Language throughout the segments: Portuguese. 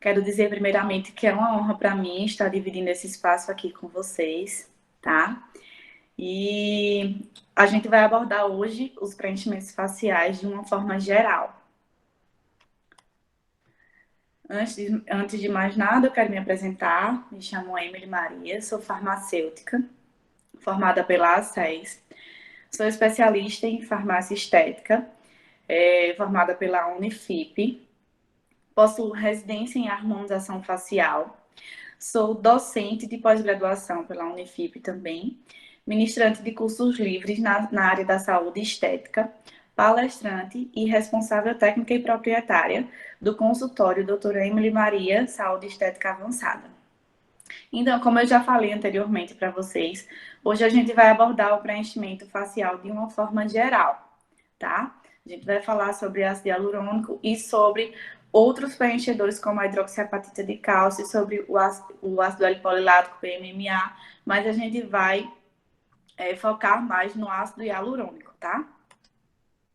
Quero dizer primeiramente que é uma honra para mim estar dividindo esse espaço aqui com vocês, tá? E a gente vai abordar hoje os preenchimentos faciais de uma forma geral. Antes de mais nada, eu quero me apresentar. Me chamo Emily Maria, sou farmacêutica, formada pela ACES. Sou especialista em farmácia estética, formada pela Unifip. Possuo residência em harmonização facial. Sou docente de pós-graduação pela Unifip também, ministrante de cursos livres na área da saúde estética, palestrante e responsável técnica e proprietária do consultório Doutora Emily Maria Saúde Estética Avançada. Então, como eu já falei anteriormente para vocês, hoje a gente vai abordar o preenchimento facial de uma forma geral, tá? A gente vai falar sobre ácido hialurônico e sobre outros preenchedores como a hidroxiapatita de cálcio, sobre o ácido L-polilático, PMMA, mas a gente vai focar mais no ácido hialurônico, tá?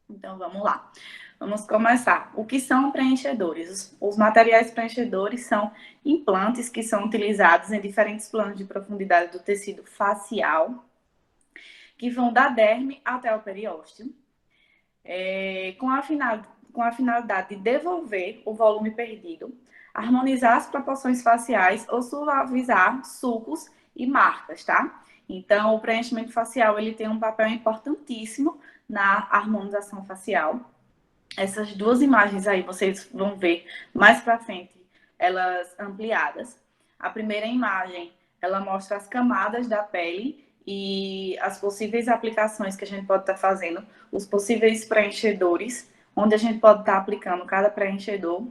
Então, vamos lá. Vamos começar. O que são preenchedores? Os materiais preenchedores são implantes que são utilizados em diferentes planos de profundidade do tecido facial, que vão da derme até o periósteo, com a finalidade de devolver o volume perdido, harmonizar as proporções faciais ou suavizar sulcos e marcas, tá? Então, o preenchimento facial ele tem um papel importantíssimo na harmonização facial. Essas duas imagens aí vocês vão ver mais para frente, elas ampliadas. A primeira imagem, ela mostra as camadas da pele e as possíveis aplicações que a gente pode estar fazendo, os possíveis preenchedores, onde a gente pode estar aplicando cada preenchedor,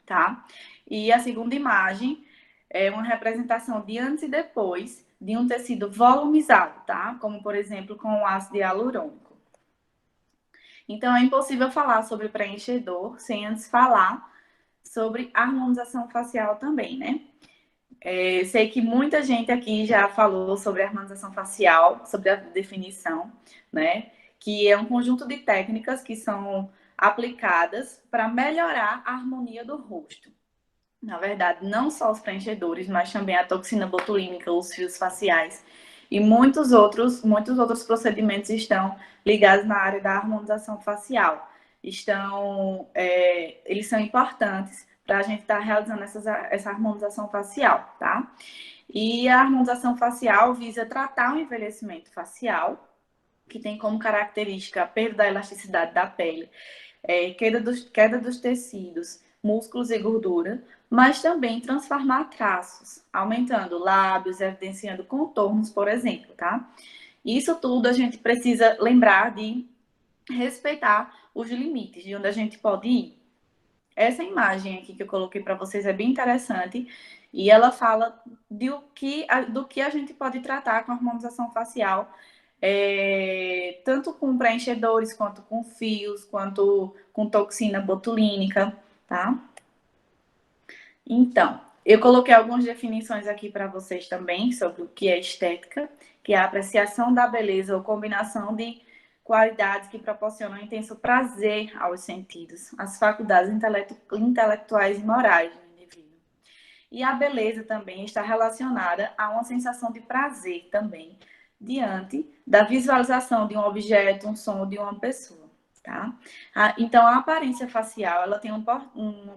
tá? E a segunda imagem é uma representação de antes e depois de um tecido volumizado, tá? Como, por exemplo, com o ácido hialurônico. Então, é impossível falar sobre preenchedor sem antes falar sobre harmonização facial também, né? Sei que muita gente aqui já falou sobre a harmonização facial, sobre a definição, né? Que é um conjunto de técnicas que são aplicadas para melhorar a harmonia do rosto. Na verdade, não só os preenchedores, mas também a toxina botulínica, os fios faciais e muitos outros procedimentos estão ligados na área da harmonização facial. Eles são importantes para a gente estar realizando essa harmonização facial, tá? E a harmonização facial visa tratar o envelhecimento facial, que tem como característica a perda da elasticidade da pele, queda dos tecidos, músculos e gordura, mas também transformar traços, aumentando lábios, evidenciando contornos, por exemplo, tá? Isso tudo a gente precisa lembrar de respeitar os limites de onde a gente pode ir. Essa imagem aqui que eu coloquei para vocês é bem interessante e ela fala do que a gente pode tratar com a harmonização facial, tanto com preenchedores, quanto com fios, quanto com toxina botulínica, tá? Então, eu coloquei algumas definições aqui para vocês também sobre o que é estética, que é a apreciação da beleza ou combinação de qualidades que proporcionam intenso prazer aos sentidos, as faculdades intelectuais e morais do indivíduo. E a beleza também está relacionada a uma sensação de prazer também, diante da visualização de um objeto, um som de uma pessoa, tá? Então, a aparência facial, ela tem um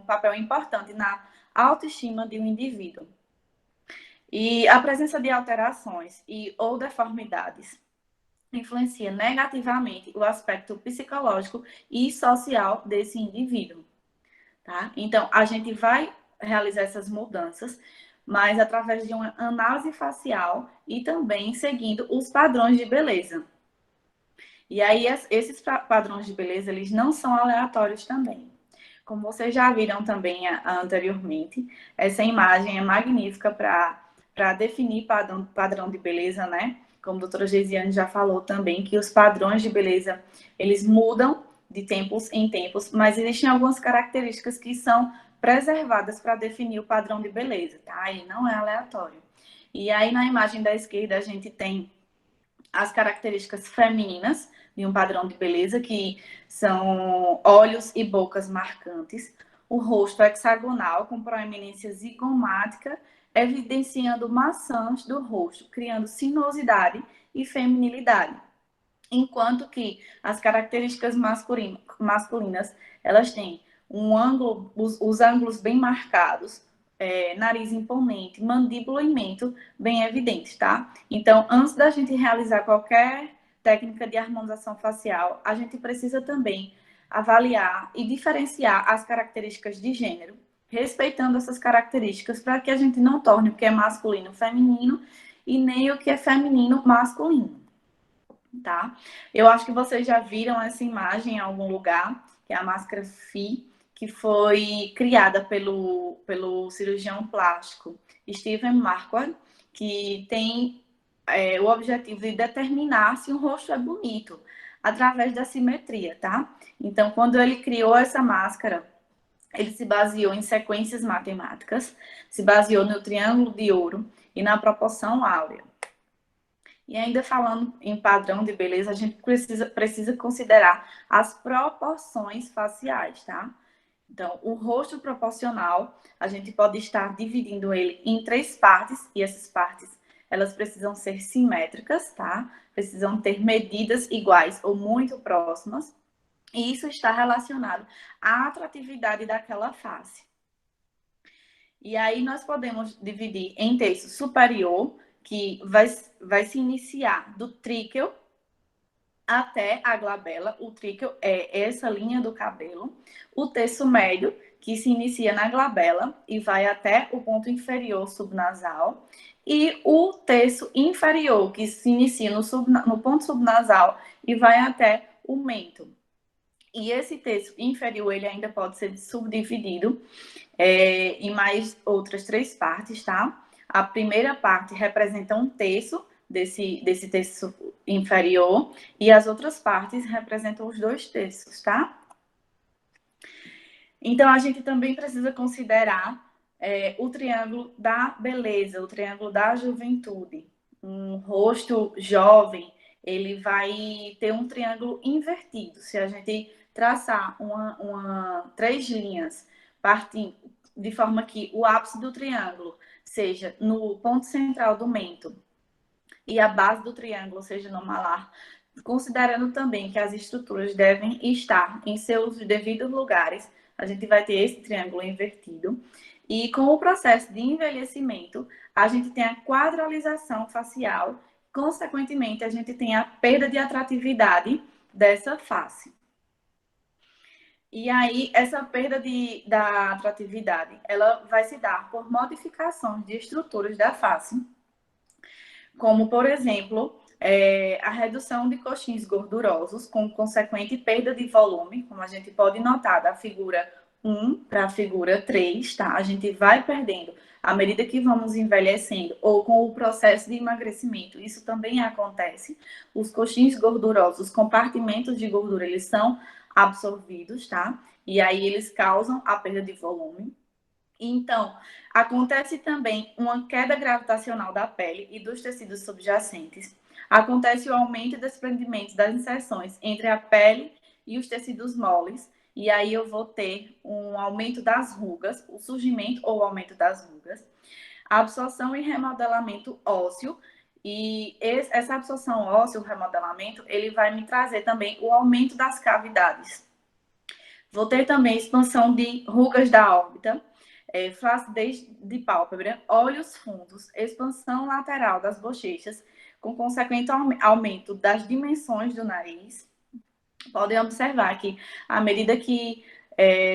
papel importante na autoestima de um indivíduo. E a presença de alterações ou deformidades influencia negativamente o aspecto psicológico e social desse indivíduo, tá? Então, a gente vai realizar essas mudanças, mas através de uma análise facial e também seguindo os padrões de beleza. E aí, esses padrões de beleza, eles não são aleatórios também. Como vocês já viram também anteriormente, essa imagem é magnífica para definir padrão de beleza, né? Como a doutora Geisiane já falou também, que os padrões de beleza, eles mudam de tempos em tempos, mas existem algumas características que são preservadas para definir o padrão de beleza, tá? E não é aleatório. E aí, na imagem da esquerda, a gente tem as características femininas de um padrão de beleza, que são olhos e bocas marcantes, o rosto hexagonal com proeminência zigomática, evidenciando maçãs do rosto, criando sinuosidade e feminilidade. Enquanto que as características masculinas, elas têm um ângulo, os ângulos bem marcados, nariz imponente, mandíbula e mento bem evidentes, tá? Então, antes da gente realizar qualquer técnica de harmonização facial, a gente precisa também avaliar e diferenciar as características de gênero, respeitando essas características para que a gente não torne o que é masculino feminino e nem o que é feminino masculino, tá? Eu acho que vocês já viram essa imagem em algum lugar, que é a máscara FI, que foi criada pelo cirurgião plástico Steven Marquardt, que tem o objetivo de determinar se um rosto é bonito, através da simetria, tá? Então, quando ele criou essa máscara, ele se baseou em sequências matemáticas, se baseou no triângulo de ouro e na proporção áurea. E ainda falando em padrão de beleza, a gente precisa considerar as proporções faciais, tá? Então, o rosto proporcional, a gente pode estar dividindo ele em 3 partes, e essas partes, elas precisam ser simétricas, tá? Precisam ter medidas iguais ou muito próximas, e isso está relacionado à atratividade daquela face. E aí nós podemos dividir em terço superior, que vai se iniciar do tríqueo até a glabela. O tríqueo é essa linha do cabelo. O terço médio, que se inicia na glabela e vai até o ponto inferior subnasal. E o terço inferior, que se inicia no ponto subnasal e vai até o mento. E esse terço inferior, ele ainda pode ser subdividido em mais outras 3 partes, tá? A primeira parte representa um terço desse terço inferior e as outras partes representam os 2 terços, tá? Então, a gente também precisa considerar o triângulo da beleza, o triângulo da juventude. Um rosto jovem, ele vai ter um triângulo invertido. Se a gente traçar 3 linhas partindo de forma que o ápice do triângulo seja no ponto central do mento e a base do triângulo seja no malar, considerando também que as estruturas devem estar em seus devidos lugares, a gente vai ter esse triângulo invertido. E com o processo de envelhecimento, a gente tem a quadralização facial, consequentemente, a gente tem a perda de atratividade dessa face. E aí, essa perda da atratividade, ela vai se dar por modificações de estruturas da face, como, por exemplo, a redução de coxins gordurosos, com consequente perda de volume, como a gente pode notar da figura 1 para a figura 3, tá? A gente vai perdendo à medida que vamos envelhecendo ou com o processo de emagrecimento. Isso também acontece. Os coxins gordurosos, os compartimentos de gordura, eles são absorvidos, tá? E aí eles causam a perda de volume. Então, acontece também uma queda gravitacional da pele e dos tecidos subjacentes. Acontece o aumento e desprendimento das inserções entre a pele e os tecidos moles. E aí eu vou ter um aumento das rugas, o surgimento ou aumento das rugas. A absorção e remodelamento ósseo. E essa absorção óssea, o remodelamento, ele vai me trazer também o aumento das cavidades. Vou ter também expansão de rugas da órbita, flacidez de pálpebra, olhos fundos, expansão lateral das bochechas, com consequente aumento das dimensões do nariz. Podem observar que, à medida que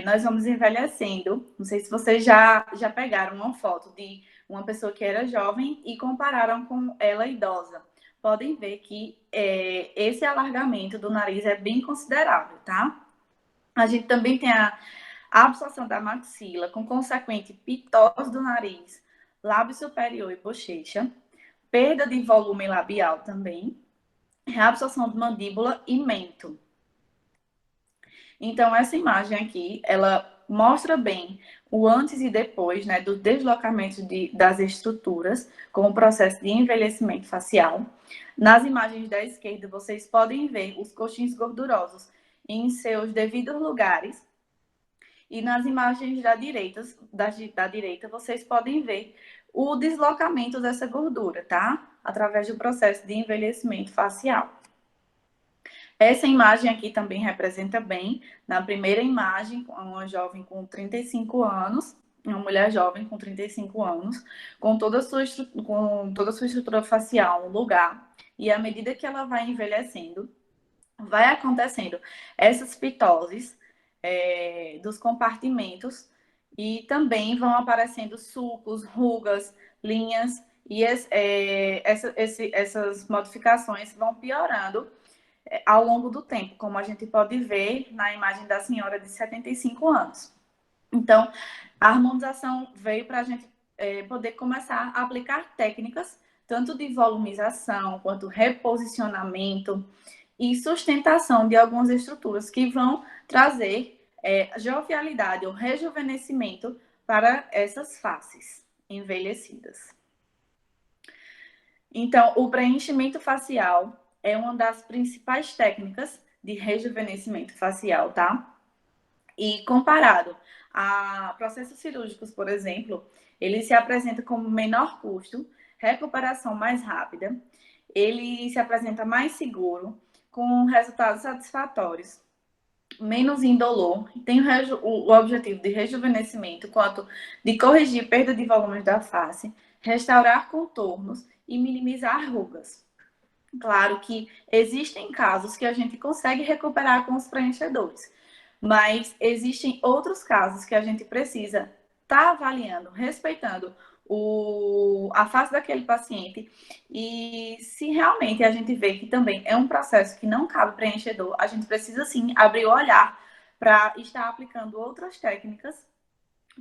nós vamos envelhecendo, não sei se vocês já pegaram uma foto de uma pessoa que era jovem e compararam com ela idosa. Podem ver que esse alargamento do nariz é bem considerável, tá? A gente também tem a absorção da maxila, com consequente pitose do nariz, lábio superior e bochecha, perda de volume labial também, reabsorção de mandíbula e mento. Então, essa imagem aqui, ela mostra bem o antes e depois, né, do deslocamento das estruturas com o processo de envelhecimento facial. Nas imagens da esquerda, vocês podem ver os coxins gordurosos em seus devidos lugares. E nas imagens da direita, vocês podem ver o deslocamento dessa gordura, tá? Através do processo de envelhecimento facial. Essa imagem aqui também representa bem, na primeira imagem, uma jovem com 35 anos, uma mulher jovem com 35 anos, com toda a sua estrutura facial no lugar. E à medida que ela vai envelhecendo, vai acontecendo essas pitoses dos compartimentos e também vão aparecendo sulcos, rugas, linhas e essas modificações vão piorando ao longo do tempo, como a gente pode ver na imagem da senhora de 75 anos. Então, a harmonização veio para a gente poder começar a aplicar técnicas tanto de volumização quanto reposicionamento e sustentação de algumas estruturas que vão trazer jovialidade ou rejuvenescimento para essas faces envelhecidas. Então, o preenchimento facial é uma das principais técnicas de rejuvenescimento facial, tá? E comparado a processos cirúrgicos, por exemplo, ele se apresenta como menor custo, recuperação mais rápida, ele se apresenta mais seguro, com resultados satisfatórios, menos indolor, tem o objetivo de rejuvenescimento, quanto de corrigir perda de volumes da face, restaurar contornos e minimizar rugas. Claro que existem casos que a gente consegue recuperar com os preenchedores, mas existem outros casos que a gente precisa estar avaliando, respeitando a face daquele paciente, e se realmente a gente vê que também é um processo que não cabe preenchedor, a gente precisa sim abrir o olhar para estar aplicando outras técnicas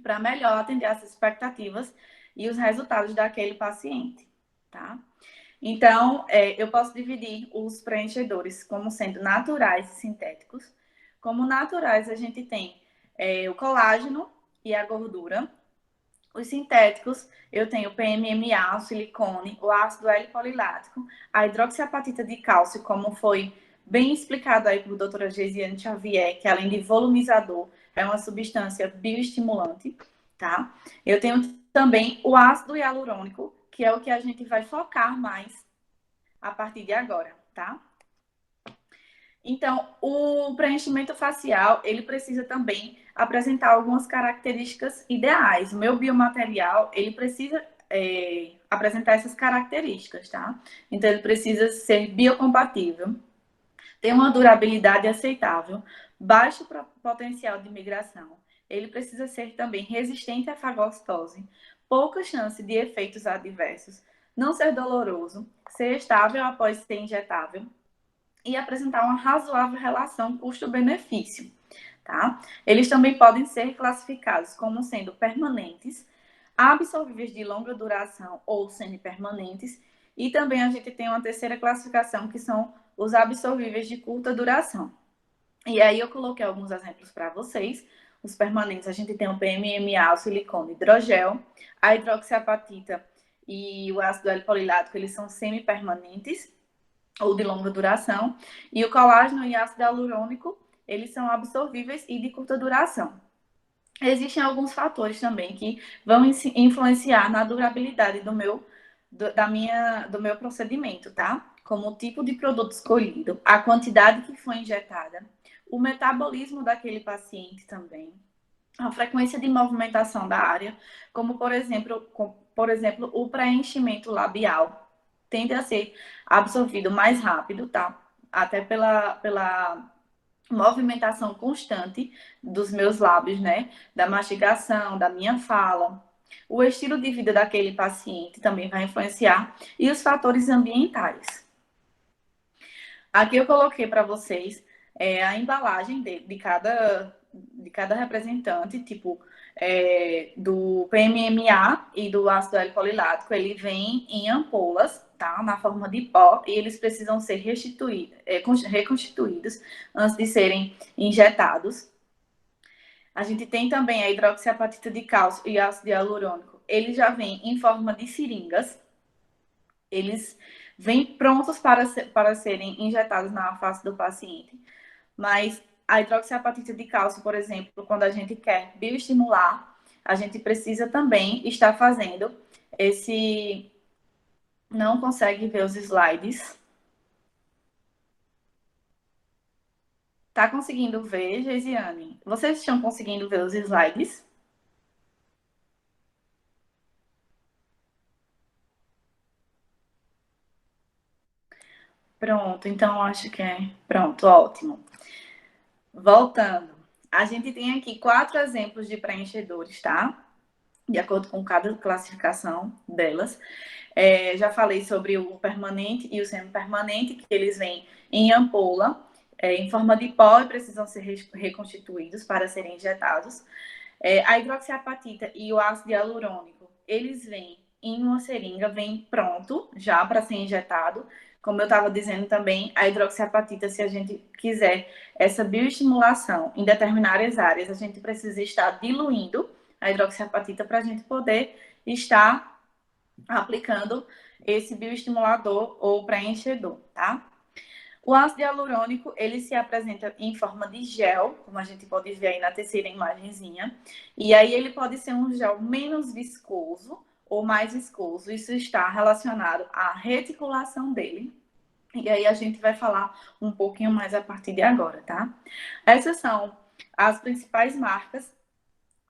para melhor atender as expectativas e os resultados daquele paciente, tá? Então, eu posso dividir os preenchedores como sendo naturais e sintéticos. Como naturais, a gente tem o colágeno e a gordura. Os sintéticos, eu tenho o PMMA, o silicone, o ácido L-polilático, a hidroxiapatita de cálcio, como foi bem explicado aí por doutora Geisiane Xavier, que além de volumizador, é uma substância bioestimulante, tá? Eu tenho também o ácido hialurônico, que é o que a gente vai focar mais a partir de agora, tá? Então, o preenchimento facial, ele precisa também apresentar algumas características ideais. O meu biomaterial, ele precisa apresentar essas características, tá? Então, ele precisa ser biocompatível, ter uma durabilidade aceitável, baixo potencial de migração. Ele precisa ser também resistente à fagocitose, pouca chance de efeitos adversos, não ser doloroso, ser estável após ser injetável e apresentar uma razoável relação custo-benefício, tá? Eles também podem ser classificados como sendo permanentes, absorvíveis de longa duração ou semipermanentes, e também a gente tem uma terceira classificação que são os absorvíveis de curta duração. E aí eu coloquei alguns exemplos para vocês. Os permanentes, a gente tem o PMMA, o silicone, hidrogel, a hidroxiapatita e o ácido L-polilático, eles são semipermanentes ou de longa duração, e o colágeno e ácido hialurônico, eles são absorvíveis e de curta duração. Existem alguns fatores também que vão influenciar na durabilidade do meu procedimento, tá? Como o tipo de produto escolhido, a quantidade que foi injetada, o metabolismo daquele paciente também, a frequência de movimentação da área, como por exemplo, o preenchimento labial tende a ser absorvido mais rápido, tá? Até pela movimentação constante dos meus lábios, né? Da mastigação, da minha fala. O estilo de vida daquele paciente também vai influenciar e os fatores ambientais. Aqui eu coloquei para vocês a embalagem de cada representante, tipo do PMMA e do ácido L-polilático. Ele vem em ampolas, tá? Na forma de pó, e eles precisam ser reconstituídos antes de serem injetados. A gente tem também a hidroxiapatita de cálcio e ácido hialurônico. Ele já vem em forma de seringas. Eles vêm prontos para serem injetados na face do paciente. Mas A hidroxiapatita de cálcio, por exemplo, quando a gente quer bioestimular, a gente precisa também estar fazendo esse... Não consegue ver os slides. Tá conseguindo ver, Geisiane? Vocês estão conseguindo ver os slides? Pronto, então acho que é. Pronto, ótimo. Voltando. A gente tem aqui 4 exemplos de preenchedores, tá? De acordo com cada classificação delas. Já falei sobre o permanente e o semi-permanente, que eles vêm em ampola, em forma de pó e precisam ser reconstituídos para serem injetados. A hidroxiapatita e o ácido hialurônico, eles vêm em uma seringa, vem pronto já para ser injetado. Como eu estava dizendo também, a hidroxiapatita, se a gente quiser essa bioestimulação em determinadas áreas, a gente precisa estar diluindo a hidroxiapatita para a gente poder estar aplicando esse bioestimulador ou preenchedor, tá? O ácido hialurônico, ele se apresenta em forma de gel, como a gente pode ver aí na terceira imagenzinha. E aí ele pode ser um gel menos viscoso ou mais viscoso. Isso está relacionado à reticulação dele. E aí a gente vai falar um pouquinho mais a partir de agora, tá? Essas são as principais marcas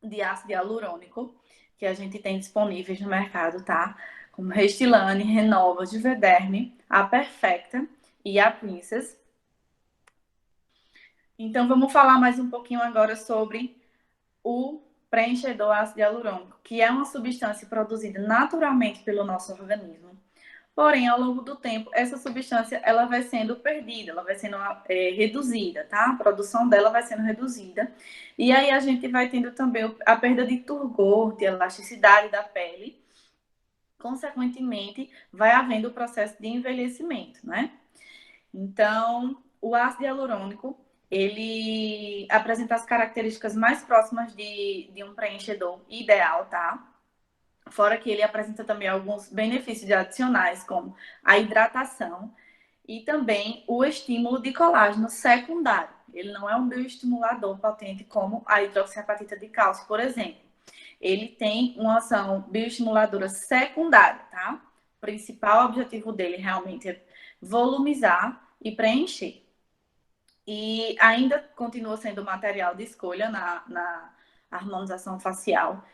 de ácido hialurônico que a gente tem disponíveis no mercado, tá? Como Restylane, Renova, Juvederm, a Perfecta e a Princess. Então, vamos falar mais um pouquinho agora sobre o preenchedor ácido hialurônico, que é uma substância produzida naturalmente pelo nosso organismo. Porém, ao longo do tempo, essa substância ela vai sendo perdida, ela vai sendo reduzida, tá? A produção dela vai sendo reduzida. E aí a gente vai tendo também a perda de turgor, de elasticidade da pele. Consequentemente, vai havendo o processo de envelhecimento, né? Então, o ácido hialurônico, ele apresenta as características mais próximas de um preenchedor ideal, tá? Fora que ele apresenta também alguns benefícios adicionais, como a hidratação e também o estímulo de colágeno secundário. Ele não é um bioestimulador potente como a hidroxiapatita de cálcio, por exemplo. Ele tem uma ação bioestimuladora secundária, tá? O principal objetivo dele realmente é volumizar e preencher. E ainda continua sendo material de escolha na harmonização facial.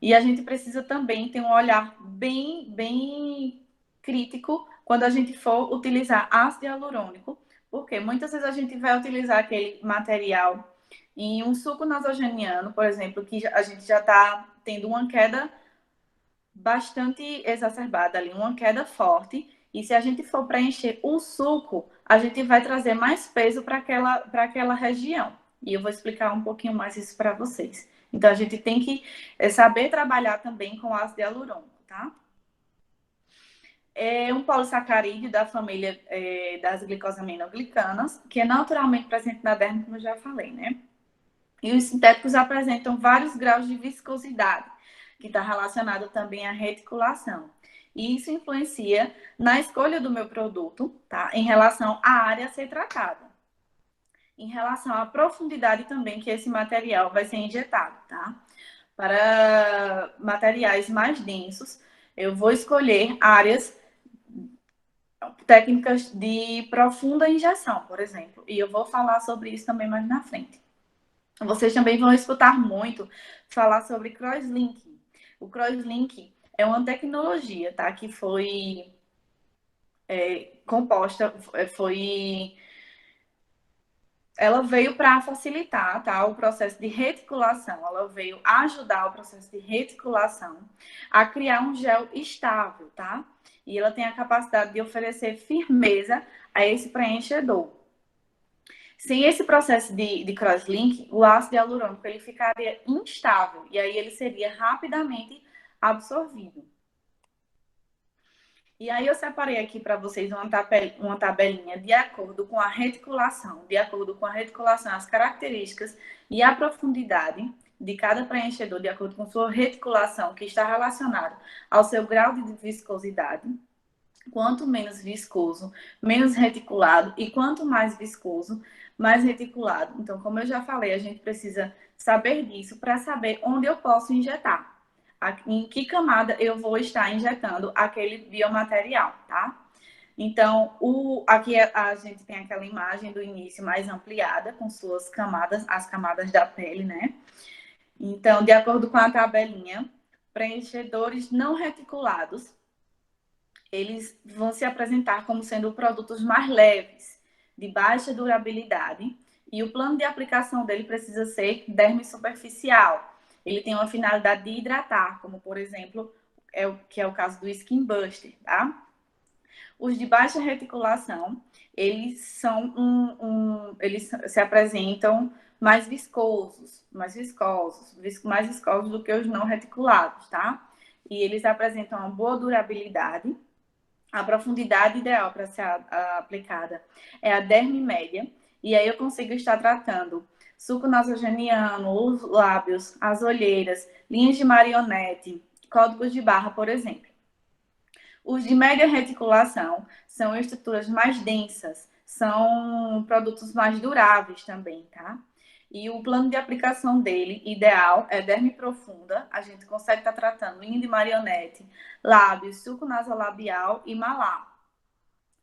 E a gente precisa também ter um olhar bem crítico quando a gente for utilizar ácido hialurônico, porque muitas vezes a gente vai utilizar aquele material em um suco nasogeniano, por exemplo, que a gente já está tendo uma queda bastante exacerbada ali, uma queda forte. E se a gente for preencher o suco, a gente vai trazer mais peso para aquela região. E eu vou explicar um pouquinho mais isso para vocês. Então, a gente tem que saber trabalhar também com ácido hialurônico, tá? É um polissacarídeo da família das glicosaminoglicanas, que é naturalmente presente na derme, como eu já falei, né? E os sintéticos apresentam vários graus de viscosidade, que está relacionado também à reticulação. E isso influencia na escolha do meu produto, tá? Em relação à área a ser tratada. Em relação à profundidade também que esse material vai ser injetado, tá? Para materiais mais densos, eu vou escolher áreas técnicas de profunda injeção, por exemplo. E eu vou falar sobre isso também mais na frente. Vocês também vão escutar muito falar sobre crosslink. O crosslink é uma tecnologia, tá? Que foi composta, ela veio para facilitar, tá, o processo de reticulação. Ela veio ajudar o processo de reticulação a criar um gel estável, tá? E ela tem a capacidade de oferecer firmeza a esse preenchedor. Sem esse processo de crosslink, o ácido hialurônico ele ficaria instável e aí ele seria rapidamente absorvido. E aí eu separei aqui para vocês uma tabelinha de acordo com a reticulação, as características e a profundidade de cada preenchedor, de acordo com sua reticulação, que está relacionado ao seu grau de viscosidade. Quanto menos viscoso, menos reticulado, e quanto mais viscoso, mais reticulado. Então, como eu já falei, a gente precisa saber disso para saber onde eu posso injetar. Em que camada eu vou estar injetando aquele biomaterial, tá? Então, aqui a gente tem aquela imagem do início mais ampliada, com suas camadas, as camadas da pele, né? Então, de acordo com a tabelinha, preenchedores não reticulados, eles vão se apresentar como sendo produtos mais leves, de baixa durabilidade, e o plano de aplicação dele precisa ser derme superficial. Ele tem uma finalidade de hidratar, como, por exemplo, que é o caso do Skin Buster, tá? Os de baixa reticulação, eles são eles se apresentam mais viscosos do que os não reticulados, tá? E eles apresentam uma boa durabilidade. A profundidade ideal para ser aplicada é a derme média, e aí eu consigo estar tratando suco nasogeniano, os lábios, as olheiras, linhas de marionete, códigos de barra, por exemplo. Os de média reticulação são estruturas mais densas, são produtos mais duráveis também, tá? E o plano de aplicação dele, ideal, é derme profunda. A gente consegue estar tratando linha de marionete, lábios, suco nasolabial e malar,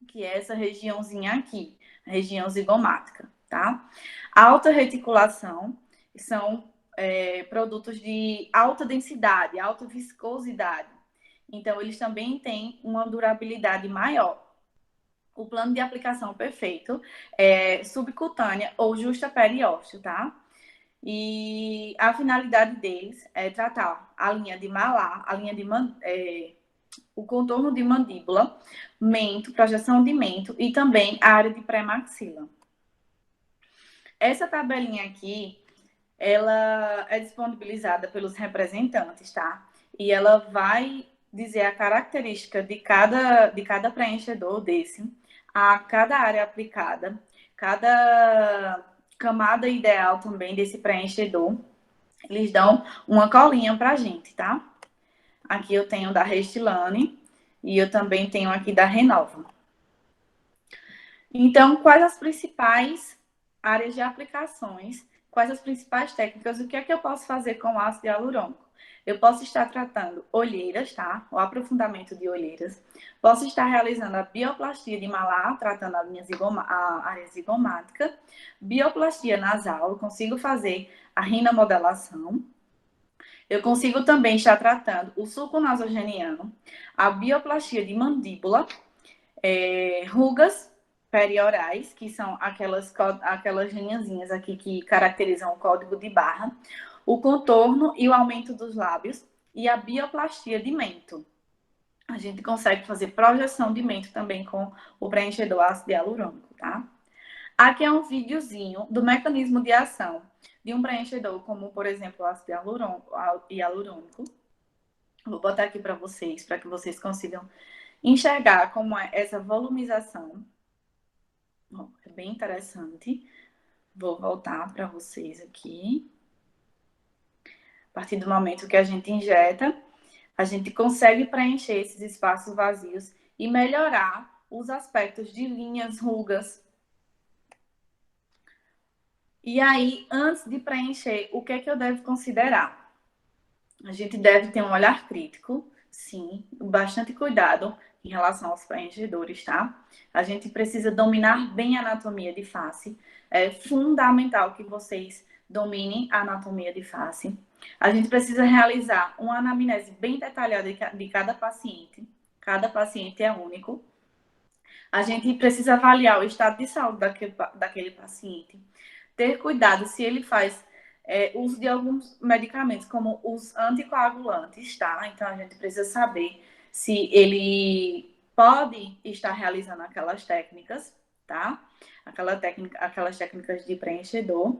que é essa regiãozinha aqui, a região zigomática, tá? Alta reticulação são produtos de alta densidade, alta viscosidade. Então, eles também têm uma durabilidade maior. O plano de aplicação perfeito é subcutânea ou justa periósteo, tá? E a finalidade deles é tratar a linha de malar, a linha de o contorno de mandíbula, mento, projeção de mento e também a área de pré-maxila. Essa tabelinha aqui, ela é disponibilizada pelos representantes, tá? E ela vai dizer a característica de cada preenchedor desse, a cada área aplicada, cada camada ideal também desse preenchedor. Eles dão uma colinha pra gente, tá? Aqui eu tenho da Restilane e eu também tenho aqui da Renova. Então, quais as principais áreas de aplicações? Quais as principais técnicas? O que é que eu posso fazer com o ácido hialurônico? Eu posso estar tratando olheiras, tá? O aprofundamento de olheiras. Posso estar realizando a bioplastia de malar, tratando a área zigomática. Bioplastia nasal, eu consigo fazer a rinomodelação. Eu consigo também estar tratando o sulco nasogeniano, a bioplastia de mandíbula, rugas periorais, que são aquelas linhazinhas aqui que caracterizam o código de barra, o contorno e o aumento dos lábios e a bioplastia de mento. A gente consegue fazer projeção de mento também com o preenchedor ácido hialurônico, tá? Aqui é um videozinho do mecanismo de ação de um preenchedor, como, por exemplo, o ácido hialurônico. Vou botar aqui para que vocês consigam enxergar como é essa volumização. É bem interessante. Vou voltar para vocês aqui. A partir do momento que a gente injeta, a gente consegue preencher esses espaços vazios e melhorar os aspectos de linhas, rugas. E aí, antes de preencher, o que é que eu devo considerar? A gente deve ter um olhar crítico, sim, bastante cuidado em relação aos preenchedores, tá? A gente precisa dominar bem a anatomia de face. É fundamental que vocês dominem a anatomia de face. A gente precisa realizar uma anamnese bem detalhada de cada paciente. Cada paciente é único. A gente precisa avaliar o estado de saúde daquele paciente. Ter cuidado se ele faz uso de alguns medicamentos, como os anticoagulantes, tá? Então, a gente precisa saber se ele pode estar realizando aquelas técnicas, tá? Aquelas técnicas de preenchedor.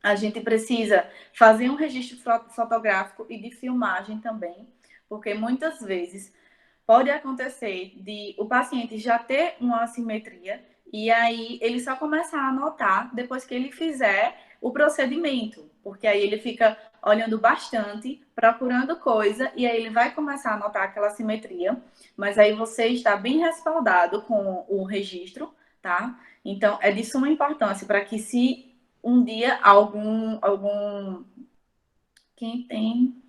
A gente precisa fazer um registro fotográfico e de filmagem também, porque muitas vezes pode acontecer de o paciente já ter uma assimetria e aí ele só começar a notar depois que ele fizer o procedimento, porque aí ele fica olhando bastante, procurando coisa e aí ele vai começar a notar aquela assimetria, mas aí você está bem respaldado com o registro, tá? Então, é de suma importância para que se um dia quem tem...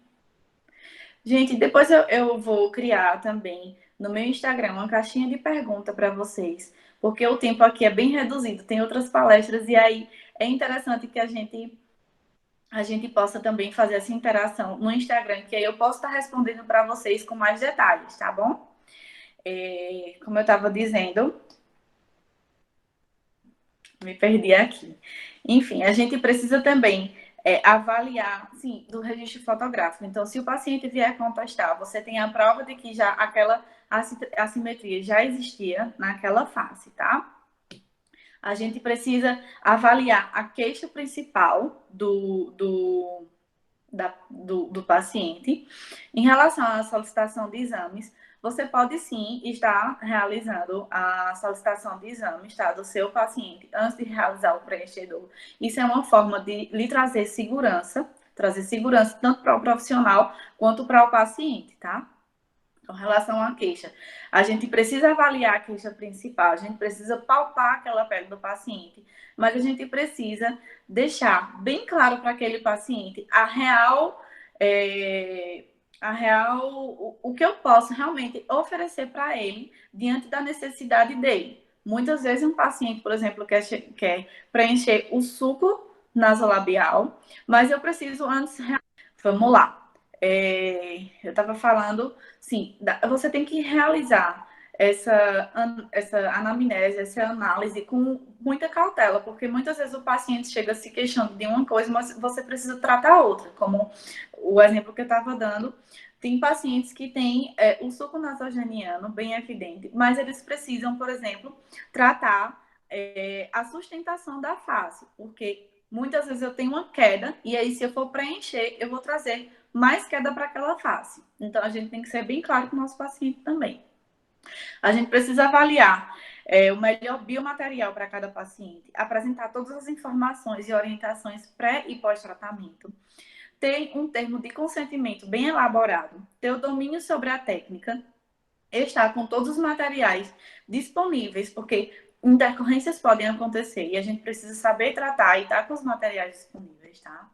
Gente, depois eu vou criar também no meu Instagram uma caixinha de pergunta para vocês, porque o tempo aqui é bem reduzido, tem outras palestras, e aí é interessante que a gente possa também fazer essa interação no Instagram, que aí eu posso estar respondendo para vocês com mais detalhes, tá bom? Como eu estava dizendo, me perdi aqui. Enfim, a gente precisa também avaliar, sim, do registro fotográfico. Então, se o paciente vier contestar, você tem a prova de que já aquela assimetria já existia naquela face, tá? A gente precisa avaliar a queixa principal do paciente. Em relação à solicitação de exames, você pode sim estar realizando a solicitação de exames, tá, do seu paciente antes de realizar o preenchedor. Isso é uma forma de lhe trazer segurança tanto para o profissional quanto para o paciente, tá? Com relação à queixa, a gente precisa avaliar a queixa principal, a gente precisa palpar aquela pele do paciente, mas a gente precisa deixar bem claro para aquele paciente o que eu posso realmente oferecer para ele diante da necessidade dele. Muitas vezes um paciente, por exemplo, quer preencher o sulco nasolabial, mas eu preciso antes... Vamos lá. Eu estava falando, sim, você tem que realizar essa anamnese, essa análise com muita cautela, porque muitas vezes o paciente chega se queixando de uma coisa, mas você precisa tratar outra, como o exemplo que eu estava dando. Tem pacientes que têm o suco nasogeniano bem evidente, mas eles precisam, por exemplo, tratar a sustentação da face, porque muitas vezes eu tenho uma queda, e aí se eu for preencher, eu vou trazer mais queda para aquela face. Então, a gente tem que ser bem claro com o nosso paciente também. A gente precisa avaliar o melhor biomaterial para cada paciente, apresentar todas as informações e orientações pré e pós-tratamento, ter um termo de consentimento bem elaborado, ter o domínio sobre a técnica, estar com todos os materiais disponíveis, porque intercorrências podem acontecer e a gente precisa saber tratar e estar com os materiais disponíveis, tá?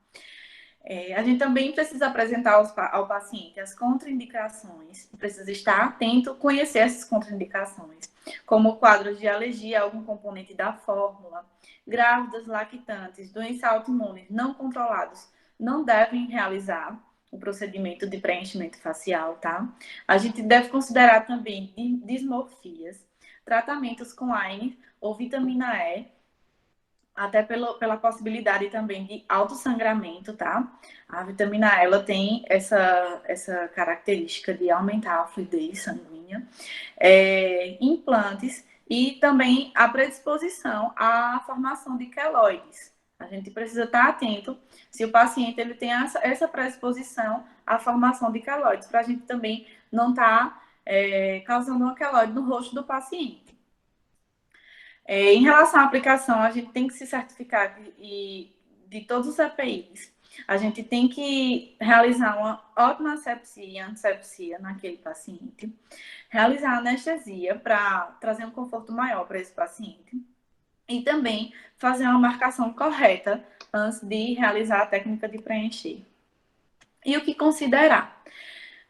A gente também precisa apresentar ao paciente as contraindicações, precisa estar atento, conhecer essas contraindicações, como quadros de alergia a algum componente da fórmula, grávidas, lactantes, doenças autoimunes não controlados não devem realizar o procedimento de preenchimento facial, tá? A gente deve considerar também dismorfias, tratamentos com AINE ou vitamina E, até pela possibilidade também de autossangramento, tá? A vitamina E, ela tem essa característica de aumentar a fluidez sanguínea. Implantes e também a predisposição à formação de queloides. A gente precisa estar atento se o paciente ele tem essa predisposição à formação de queloides, para a gente também não estar causando uma queloide no rosto do paciente. Em relação à aplicação, a gente tem que se certificar de todos os EPIs. A gente tem que realizar uma ótima asepsia e antisepsia naquele paciente. Realizar anestesia para trazer um conforto maior para esse paciente. E também fazer uma marcação correta antes de realizar a técnica de preencher. E o que considerar?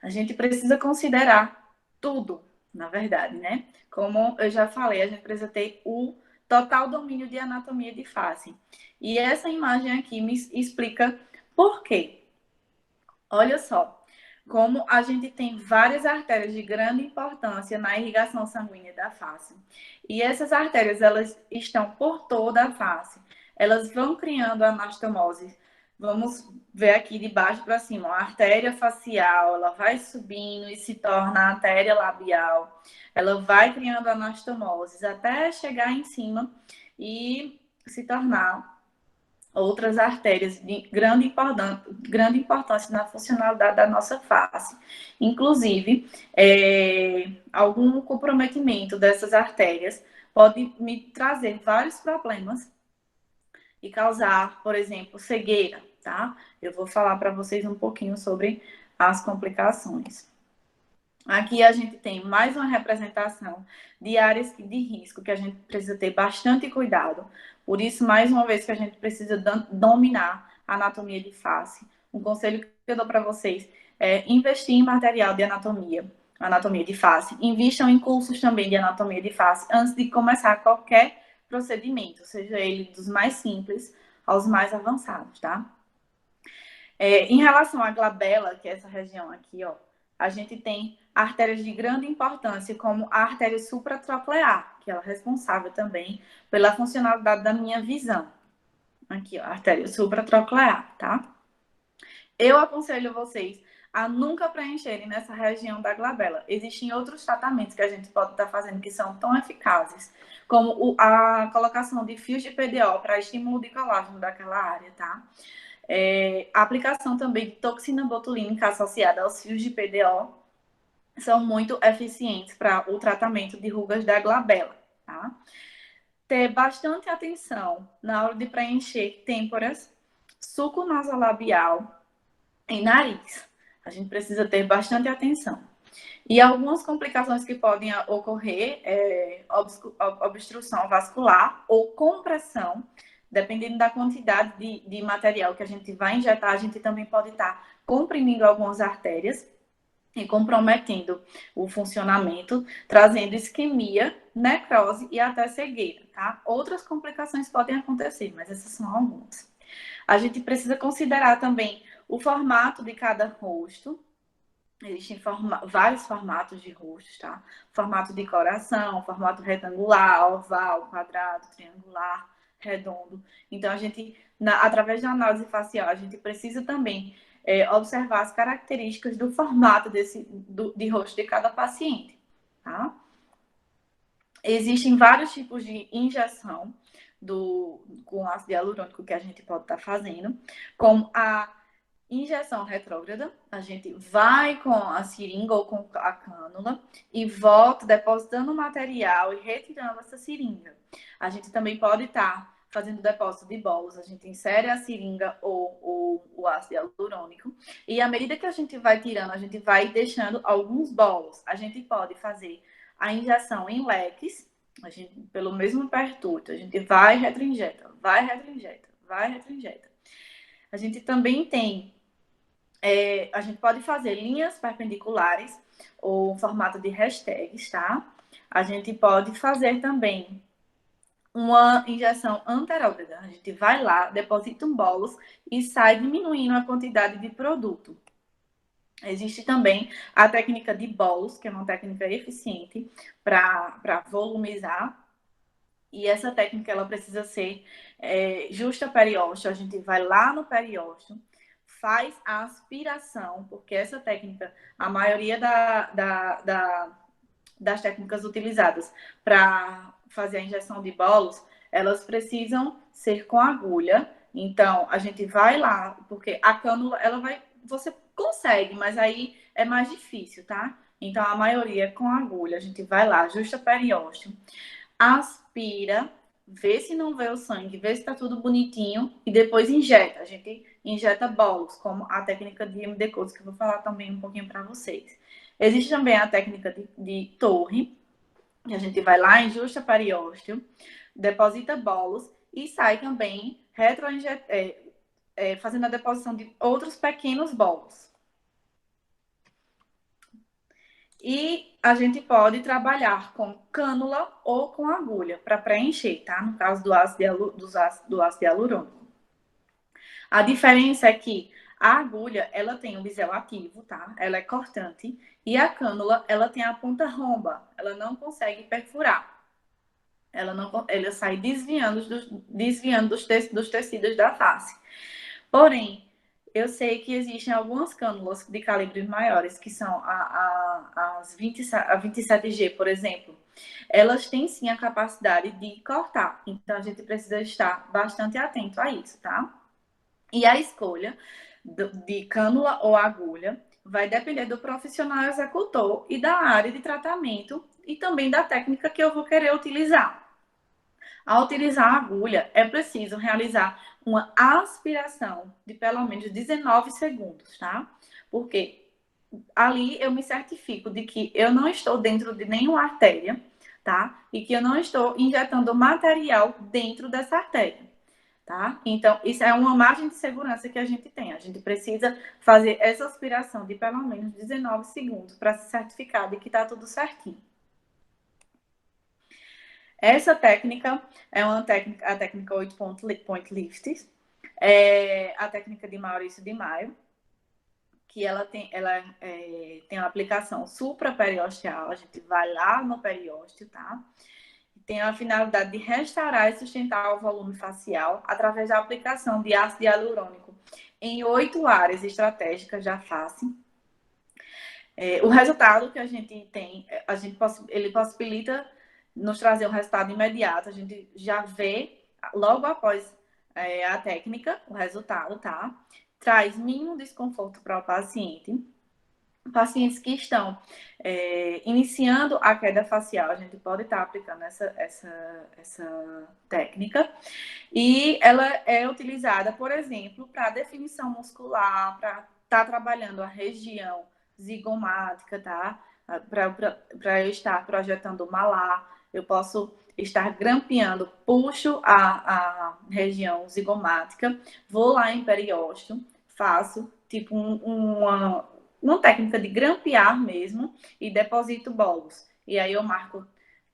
A gente precisa considerar tudo, na verdade, né? Como eu já falei, a gente precisa ter o total domínio de anatomia de face. E essa imagem aqui me explica por quê. Olha só, como a gente tem várias artérias de grande importância na irrigação sanguínea da face. E essas artérias, elas estão por toda a face. Elas vão criando anastomose. Vamos ver aqui de baixo para cima. A artéria facial, ela vai subindo e se torna a artéria labial. Ela vai criando anastomoses até chegar em cima e se tornar outras artérias de grande importância na funcionalidade da nossa face. Inclusive, algum comprometimento dessas artérias pode me trazer vários problemas e causar, por exemplo, cegueira, tá? Eu vou falar para vocês um pouquinho sobre as complicações. Aqui a gente tem mais uma representação de áreas de risco que a gente precisa ter bastante cuidado. Por isso, mais uma vez, que a gente precisa dominar a anatomia de face. Um conselho que eu dou para vocês é investir em material de anatomia de face. Invistam em cursos também de anatomia de face antes de começar qualquer procedimento, seja ele dos mais simples aos mais avançados, tá? Em relação à glabela, que é essa região aqui, ó, a gente tem artérias de grande importância, como a artéria supratroclear, que é responsável também pela funcionalidade da minha visão. Aqui, ó, artéria supratroclear, tá? Eu aconselho vocês a nunca preencherem nessa região da glabela. Existem outros tratamentos que a gente pode estar fazendo que são tão eficazes, como a colocação de fios de PDO para estímulo de colágeno daquela área, tá? A aplicação também de toxina botulínica associada aos fios de PDO são muito eficientes para o tratamento de rugas da glabela, tá? Ter bastante atenção na hora de preencher têmporas, suco nasolabial e nariz. A gente precisa ter bastante atenção. E algumas complicações que podem ocorrer obstrução vascular ou compressão, dependendo da quantidade de material que a gente vai injetar, a gente também pode estar comprimindo algumas artérias e comprometendo o funcionamento, trazendo isquemia, necrose e até cegueira, tá? Outras complicações podem acontecer, mas essas são algumas. A gente precisa considerar também o formato de cada rosto. Existem vários formatos de rostos, tá? Formato de coração, formato retangular, oval, quadrado, triangular, redondo. Então, a gente, através da análise facial, a gente precisa também observar as características do formato de rosto de cada paciente, tá? Existem vários tipos de injeção com ácido hialurônico que a gente pode estar fazendo, como a injeção retrógrada, a gente vai com a seringa ou com a cânula e volta depositando o material e retirando essa seringa. A gente também pode estar fazendo depósito de bolos, a gente insere a seringa ou o ácido hialurônico e à medida que a gente vai tirando, a gente vai deixando alguns bolos. A gente pode fazer a injeção em leques, a gente, pelo mesmo pertuto, a gente vai retrinjeta, vai retrinjeta, vai retrinjeta. A gente também tem a gente pode fazer linhas perpendiculares ou formato de hashtags, tá? A gente pode fazer também uma injeção anterógrada. A gente vai lá, deposita um bolos e sai diminuindo a quantidade de produto. Existe também a técnica de bolos, que é uma técnica eficiente para volumizar. E essa técnica ela precisa ser justa periósteo. A gente vai lá no periósteo, faz a aspiração, porque essa técnica, a maioria das técnicas utilizadas para fazer a injeção de bolos, elas precisam ser com agulha. Então, a gente vai lá, porque a cânula, você consegue, mas aí é mais difícil, tá? Então, a maioria é com agulha. A gente vai lá, ajusta periósteo, aspira, vê se não vê o sangue, vê se tá tudo bonitinho e depois injeta. A gente injeta bolos, como a técnica de MD Codes, que eu vou falar também um pouquinho para vocês. Existe também a técnica de torre, que a gente vai lá, injusta periósteo, deposita bolos e sai também fazendo a deposição de outros pequenos bolos. E a gente pode trabalhar com cânula ou com agulha para preencher, tá? No caso do ácido hialurônico. A diferença é que a agulha, ela tem um bisel ativo, tá? Ela é cortante. E a cânula, ela tem a ponta romba. Ela não consegue perfurar. Ela sai desviando dos tecidos da face. Porém, eu sei que existem algumas cânulas de calibres maiores, que são as 27G, por exemplo. Elas têm sim a capacidade de cortar. Então, a gente precisa estar bastante atento a isso, tá? E a escolha de cânula ou agulha vai depender do profissional executor e da área de tratamento e também da técnica que eu vou querer utilizar. Ao utilizar a agulha, é preciso realizar uma aspiração de pelo menos 19 segundos, tá? Por quê? ali eu me certifico de que eu não estou dentro de nenhuma artéria, tá? E que eu não estou injetando material dentro dessa artéria, tá? Então, isso é uma margem de segurança que a gente tem. A gente precisa fazer essa aspiração de pelo menos 19 segundos para se certificar de que está tudo certinho. Essa técnica é a técnica 8 point lift, é a técnica de Maurício de Maio, que ela tem uma aplicação supraperiosteal, a gente vai lá no periósteo, tá? Tem a finalidade de restaurar e sustentar o volume facial através da aplicação de ácido hialurônico em 8 áreas estratégicas da face. O resultado que a gente tem, ele possibilita nos trazer um resultado imediato. A gente já vê logo após a técnica o resultado, tá? Traz mínimo desconforto para o paciente. Pacientes que estão iniciando a queda facial, a gente pode estar aplicando essa técnica. E ela é utilizada, por exemplo, para definição muscular, para estar trabalhando a região zigomática, tá? Para eu estar projetando o malar, eu posso estar grampeando, puxo a região zigomática, vou lá em periósteo, faço tipo uma técnica de grampear mesmo e deposito bolos. E aí eu marco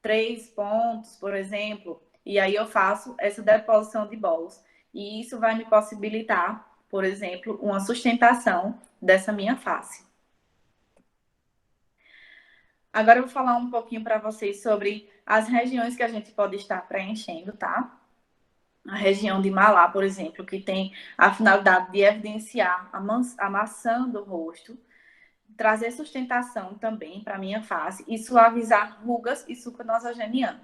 3 pontos, por exemplo, e aí eu faço essa deposição de bolos. E isso vai me possibilitar, por exemplo, uma sustentação dessa minha face. Agora eu vou falar um pouquinho para vocês sobre as regiões que a gente pode estar preenchendo, tá? A região de malar, por exemplo, que tem a finalidade de evidenciar a maçã do rosto, trazer sustentação também para a minha face e suavizar rugas e suco nasogeniano.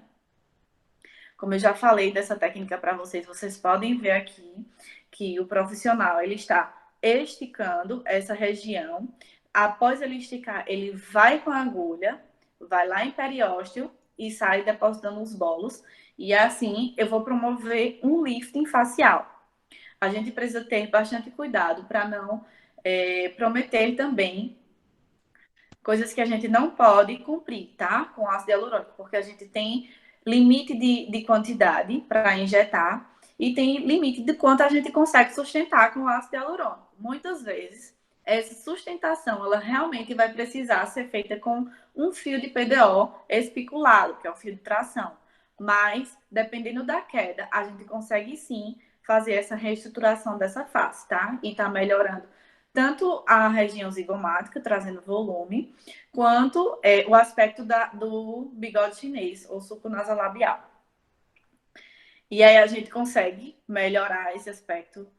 Como eu já falei dessa técnica para vocês, vocês podem ver aqui que o profissional ele está esticando essa região. Após ele esticar, ele vai com a agulha, vai lá em periósteo e sai depositando os bolos. E assim eu vou promover um lifting facial. A gente precisa ter bastante cuidado para não prometer também coisas que a gente não pode cumprir, tá? Com ácido hialurônico, porque a gente tem limite de quantidade para injetar e tem limite de quanto a gente consegue sustentar com ácido hialurônico. Muitas vezes, essa sustentação, ela realmente vai precisar ser feita com um fio de PDO espiculado, que é o fio de tração. Mas, dependendo da queda, a gente consegue sim fazer essa reestruturação dessa face, tá? E tá melhorando tanto a região zigomática, trazendo volume, quanto o aspecto do bigode chinês, ou suco nasolabial. E aí a gente consegue melhorar esse aspecto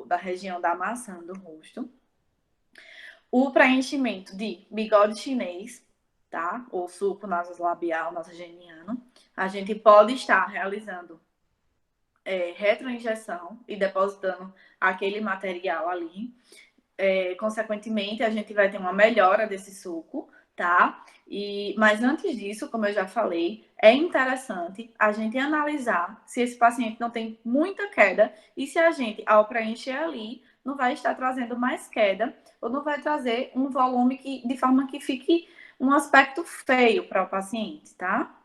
da região da maçã do rosto. O preenchimento de bigode chinês, tá? Ou suco nasolabial, nasogeniano, a gente pode estar realizando retroinjeção e depositando aquele material ali. Consequentemente, a gente vai ter uma melhora desse suco, tá? Mas antes disso, como eu já falei, é interessante a gente analisar se esse paciente não tem muita queda e se a gente, ao preencher ali, não vai estar trazendo mais queda ou não vai trazer um volume de forma que fique um aspecto feio para o paciente, tá?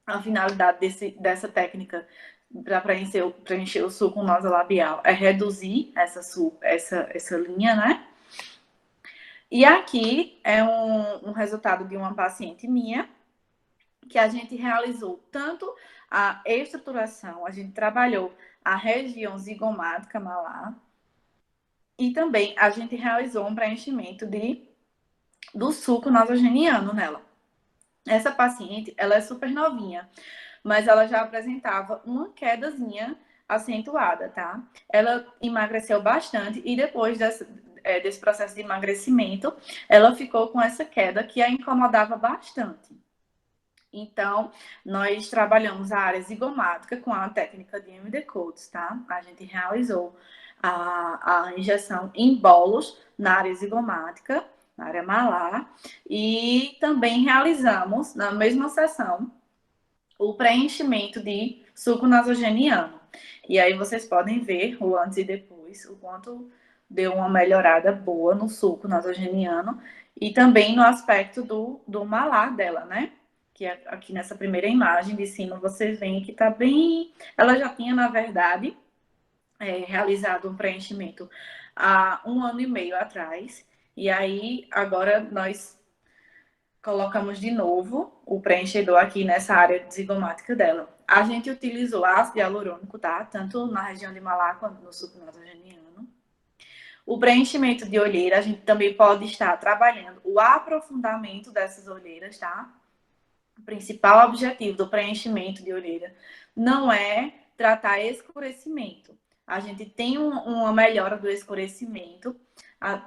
A finalidade dessa técnica para preencher o suco nasolabial é reduzir essa linha, né? E aqui é um resultado de uma paciente minha, que a gente realizou tanto a estruturação, a gente trabalhou a região zigomática malar, e também a gente realizou um preenchimento do suco nasogeniano nela. Essa paciente, ela é super novinha, mas ela já apresentava uma quedazinha acentuada, tá? Ela emagreceu bastante e depois desse processo de emagrecimento, ela ficou com essa queda que a incomodava bastante. Então, nós trabalhamos a área zigomática com a técnica de MD Coats, tá? A gente realizou a injeção em bolos na área zigomática, na área malar, e também realizamos, na mesma sessão, o preenchimento de suco nasogeniano. E aí vocês podem ver o antes e depois, o quanto deu uma melhorada boa no sulco nasogeniano e também no aspecto do malar dela, né? Que aqui nessa primeira imagem de cima vocês veem que tá bem... Ela já tinha, na verdade, realizado um preenchimento há 1 ano e meio atrás. E aí, agora nós colocamos de novo o preenchedor aqui nessa área zigomática dela. A gente utilizou ácido hialurônico, tá? Tanto na região de malar quanto no sulco nasogeniano. O preenchimento de olheira, a gente também pode estar trabalhando o aprofundamento dessas olheiras, tá? O principal objetivo do preenchimento de olheira não é tratar escurecimento. A gente tem uma melhora do escurecimento,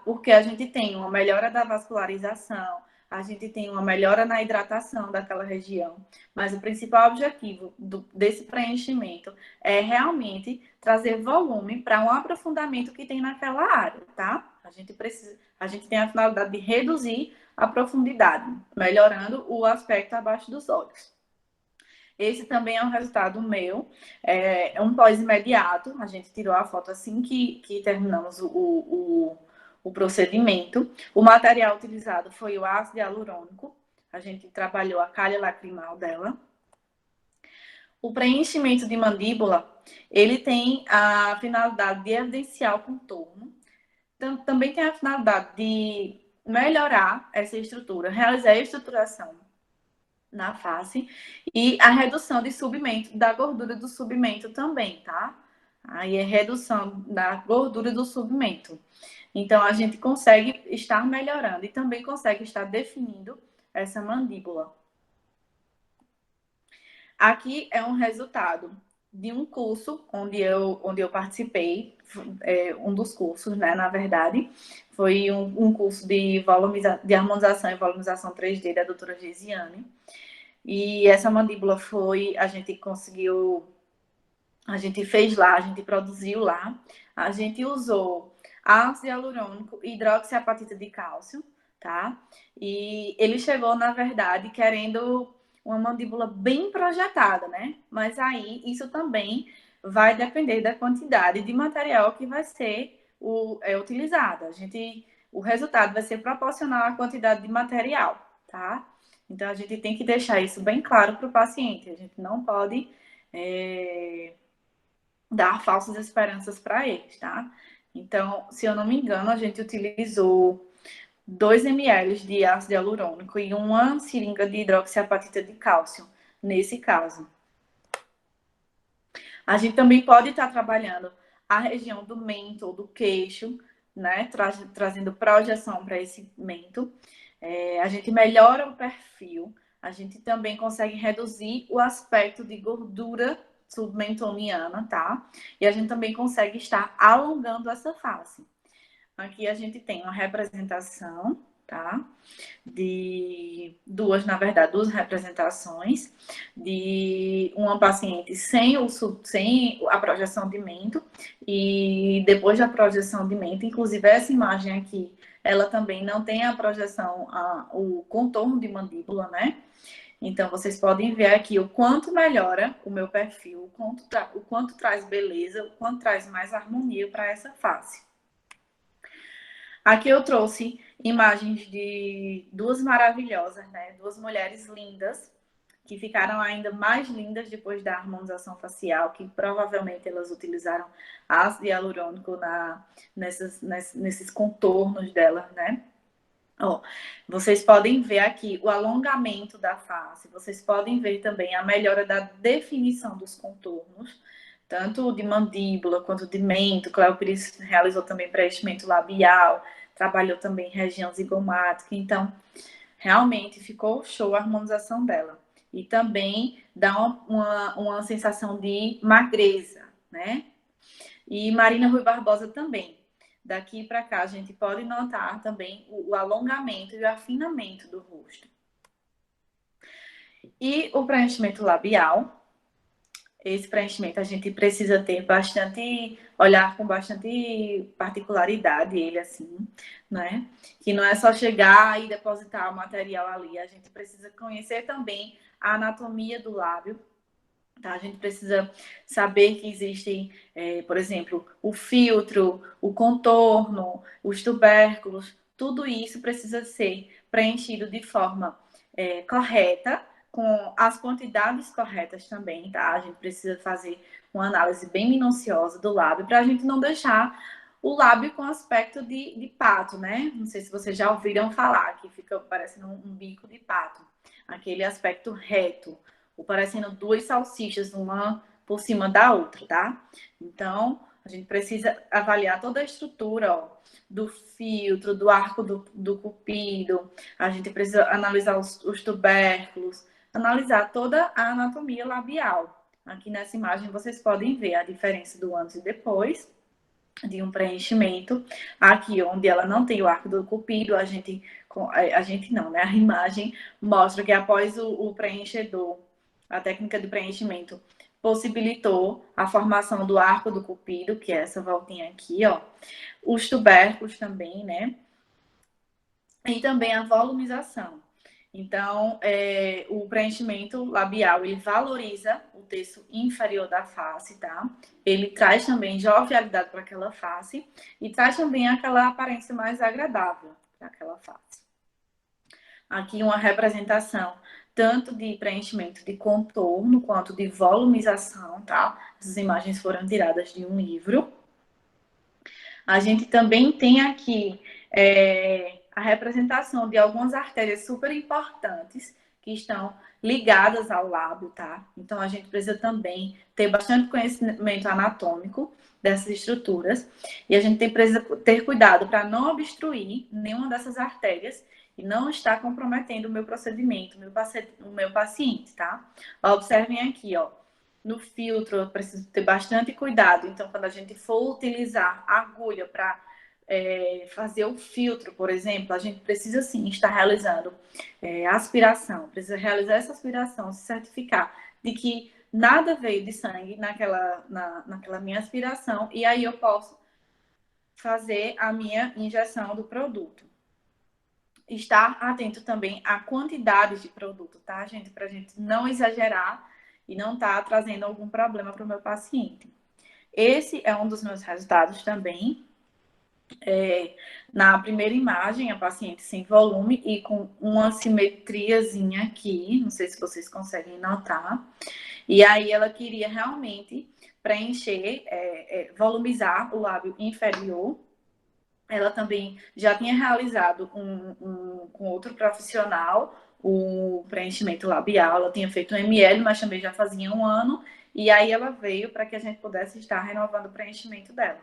porque a gente tem uma melhora da vascularização, a gente tem uma melhora na hidratação daquela região, mas o principal objetivo desse preenchimento é realmente trazer volume para um aprofundamento que tem naquela área, tá? A gente tem a finalidade de reduzir a profundidade, melhorando o aspecto abaixo dos olhos. Esse também é um resultado meu, é um pós-imediato, a gente tirou a foto assim que terminamos o procedimento. O material utilizado foi o ácido hialurônico, a gente trabalhou a calha lacrimal dela. O preenchimento de mandíbula, ele tem a finalidade de evidenciar o contorno, também tem a finalidade de melhorar essa estrutura, realizar a estruturação na face e a redução de submento, da gordura do submento também, tá? Aí é redução da gordura do submento. Então, a gente consegue estar melhorando e também consegue estar definindo essa mandíbula. Aqui é um resultado de um curso onde eu participei, um dos cursos, né, na verdade, foi um curso de harmonização e volumização 3D da doutora Gesiane. E essa mandíbula a gente fez lá, a gente produziu lá, a gente usou ácido hialurônico e hidroxiapatita de cálcio, tá? E ele chegou, na verdade, querendo uma mandíbula bem projetada, né? Mas aí, isso também vai depender da quantidade de material que vai ser utilizado. O resultado vai ser proporcional à quantidade de material, tá? Então, a gente tem que deixar isso bem claro para o paciente. A gente não pode dar falsas esperanças para eles, tá? Então, se eu não me engano, a gente utilizou 2 ml de ácido hialurônico e uma seringa de hidroxiapatita de cálcio, nesse caso. A gente também pode estar trabalhando a região do mento ou do queixo, né? Trazendo projeção para esse mento. A gente melhora o perfil, a gente também consegue reduzir o aspecto de gordura submentoniana, tá? E a gente também consegue estar alongando essa face. Aqui a gente tem uma representação, tá? Duas representações de uma paciente sem a projeção de mento e depois da projeção de mento. Inclusive, essa imagem aqui, ela também não tem a projeção, o contorno de mandíbula, né? Então, vocês podem ver aqui o quanto melhora o meu perfil, o quanto traz beleza, o quanto traz mais harmonia para essa face. Aqui eu trouxe imagens de duas maravilhosas, né? Duas mulheres lindas, que ficaram ainda mais lindas depois da harmonização facial, que provavelmente elas utilizaram ácido hialurônico nesses contornos delas, né? Ó, vocês podem ver aqui o alongamento da face, vocês podem ver também a melhora da definição dos contornos, tanto de mandíbula quanto de mento. Cléo Pires realizou também preenchimento labial, trabalhou também região zigomática, então realmente ficou show a harmonização dela. E também dá uma sensação de magreza, né? E Marina Rui Barbosa também. Daqui para cá a gente pode notar também o alongamento e o afinamento do rosto. E o preenchimento labial. Esse preenchimento a gente precisa ter olhar com bastante particularidade ele assim, né? Que não é só chegar e depositar o material ali. A gente precisa conhecer também a anatomia do lábio, Tá? A gente precisa saber que existem, por exemplo, o filtro, o contorno, os tubérculos, tudo isso precisa ser preenchido de forma correta, com as quantidades corretas também, tá? A gente precisa fazer uma análise bem minuciosa do lábio para a gente não deixar o lábio com aspecto de pato, né? Não sei se vocês já ouviram falar, que fica parecendo um bico de pato, aquele aspecto reto, ou parecendo duas salsichas, uma por cima da outra, tá? Então, a gente precisa avaliar toda a estrutura, ó, do filtro, do arco do cupido, a gente precisa analisar os tubérculos, analisar toda a anatomia labial. Aqui nessa imagem vocês podem ver a diferença do antes e depois de um preenchimento. Aqui, onde ela não tem o arco do cupido, a gente não, né? A imagem mostra que após o preenchedor, a técnica de preenchimento possibilitou a formação do arco do cupido, que é essa voltinha aqui, ó. Os tubérculos também, né? E também a volumização. Então, o preenchimento labial, ele valoriza o terço inferior da face, tá? Ele traz também jovialidade para aquela face e traz também aquela aparência mais agradável para aquela face. Aqui uma representação tanto de preenchimento de contorno quanto de volumização, tá? Essas imagens foram tiradas de um livro. A gente também tem aqui a representação de algumas artérias super importantes que estão ligadas ao lábio, tá? Então, a gente precisa também ter bastante conhecimento anatômico dessas estruturas e a gente precisa ter cuidado para não obstruir nenhuma dessas artérias e não estar comprometendo o meu procedimento, o meu paciente, tá? Observem aqui, ó. No filtro, eu preciso ter bastante cuidado. Então, quando a gente for utilizar a agulha para fazer o filtro, por exemplo, a gente precisa sim estar realizando aspiração, precisa realizar essa aspiração, se certificar de que nada veio de sangue naquela minha aspiração, e aí eu posso fazer a minha injeção do produto. Estar atento também à quantidade de produto, tá, gente? Para a gente não exagerar e não estar trazendo algum problema para o meu paciente. Esse é um dos meus resultados também. Na primeira imagem, a paciente sem volume e com uma simetriazinha aqui, não sei se vocês conseguem notar. E aí ela queria realmente preencher, volumizar o lábio inferior. Ela também já tinha realizado com outro profissional o preenchimento labial. Ela tinha feito um ml, mas também já fazia um ano. E aí ela veio para que a gente pudesse estar renovando o preenchimento dela.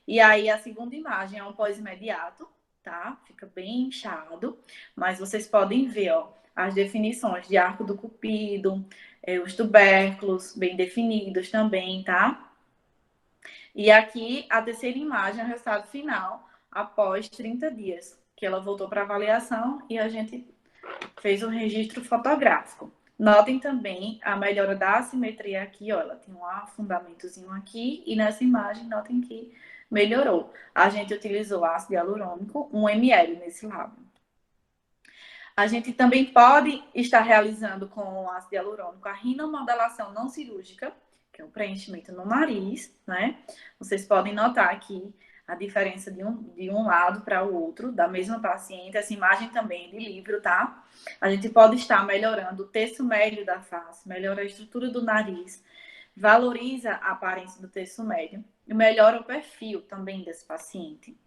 E aí a segunda imagem é um pós-imediato, tá? Fica bem inchado, mas vocês podem ver, ó, as definições de arco do cupido, os tubérculos bem definidos também, tá? E aqui a terceira imagem é o resultado final após 30 dias, que ela voltou para avaliação e a gente fez um registro fotográfico. Notem também a melhora da assimetria aqui, ó, ela tem um afundamentozinho aqui e nessa imagem notem que melhorou. A gente utilizou ácido hialurônico, 1 ml nesse lábio. A gente também pode estar realizando com o ácido hialurônico a rinomodelação não cirúrgica, que é o preenchimento no nariz, né? Vocês podem notar aqui a diferença de um lado para o outro, da mesma paciente. Essa imagem também é de livro, tá? A gente pode estar melhorando o terço médio da face, melhora a estrutura do nariz, valoriza a aparência do terço médio e melhora o perfil também desse paciente.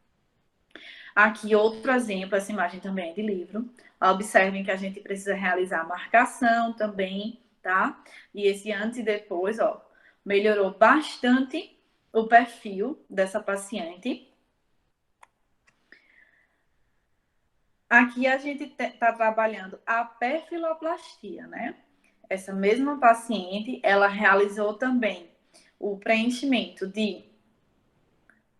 Aqui outro exemplo, essa imagem também é de livro. Observem que a gente precisa realizar a marcação também, tá? E esse antes e depois, ó, melhorou bastante o perfil dessa paciente. Aqui a gente está trabalhando a perfiloplastia, né? Essa mesma paciente, ela realizou também o preenchimento de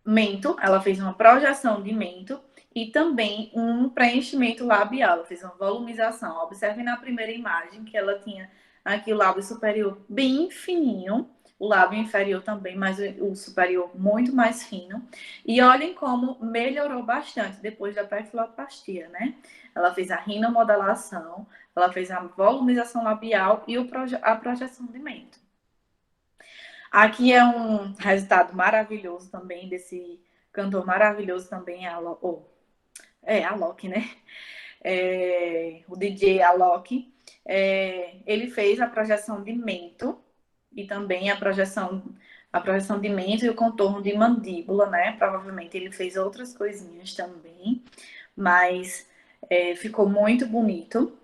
mento, ela fez uma projeção de mento e também um preenchimento labial, ela fez uma volumização. Observem na primeira imagem que ela tinha aqui o lábio superior bem fininho, o lábio inferior também, mas o superior muito mais fino. E olhem como melhorou bastante depois da perfiloplastia, né? Ela fez a rinomodelação, ela fez a volumização labial e a projeção de mento. Aqui é um resultado maravilhoso também desse cantor maravilhoso também, Alok, né? O DJ Alok. Ele fez a projeção de mento e também a projeção de mento e o contorno de mandíbula, né? Provavelmente ele fez outras coisinhas também, mas ficou muito bonito.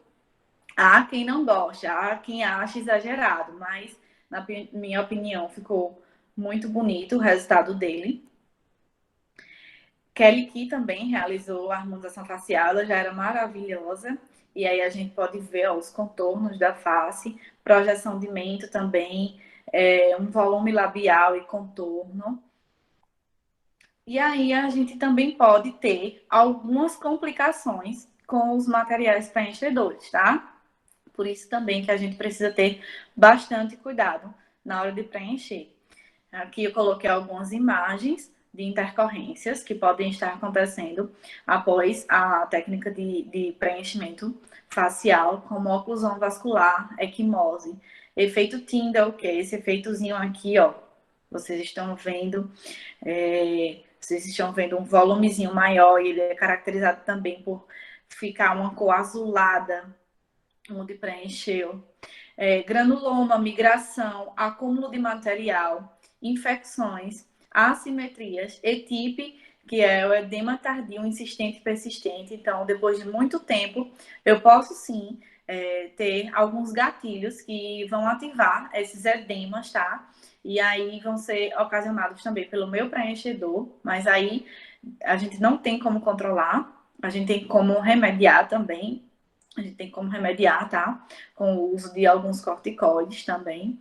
Há quem não goste, há quem ache exagerado, mas na minha opinião ficou muito bonito o resultado dele. Kelly Key também realizou a harmonização facial, ela já era maravilhosa. E aí a gente pode ver os contornos da face, projeção de mento também, um volume labial e contorno. E aí a gente também pode ter algumas complicações com os materiais preenchedores, tá? Por isso também que a gente precisa ter bastante cuidado na hora de preencher. Aqui eu coloquei algumas imagens de intercorrências que podem estar acontecendo após a técnica de preenchimento facial, como oclusão vascular, equimose, efeito Tyndall, que é esse efeitozinho aqui, ó. Vocês estão vendo um volumezinho maior e ele é caracterizado também por ficar uma cor azulada onde preencheu. Granuloma, migração, acúmulo de material, infecções, assimetrias, ETIP, que é o edema tardio, insistente e persistente. Então, depois de muito tempo, eu posso sim ter alguns gatilhos que vão ativar esses edemas, tá? E aí vão ser ocasionados também pelo meu preenchedor, mas aí a gente não tem como controlar, a gente tem como remediar também. A gente tem como remediar, tá? Com o uso de alguns corticoides também.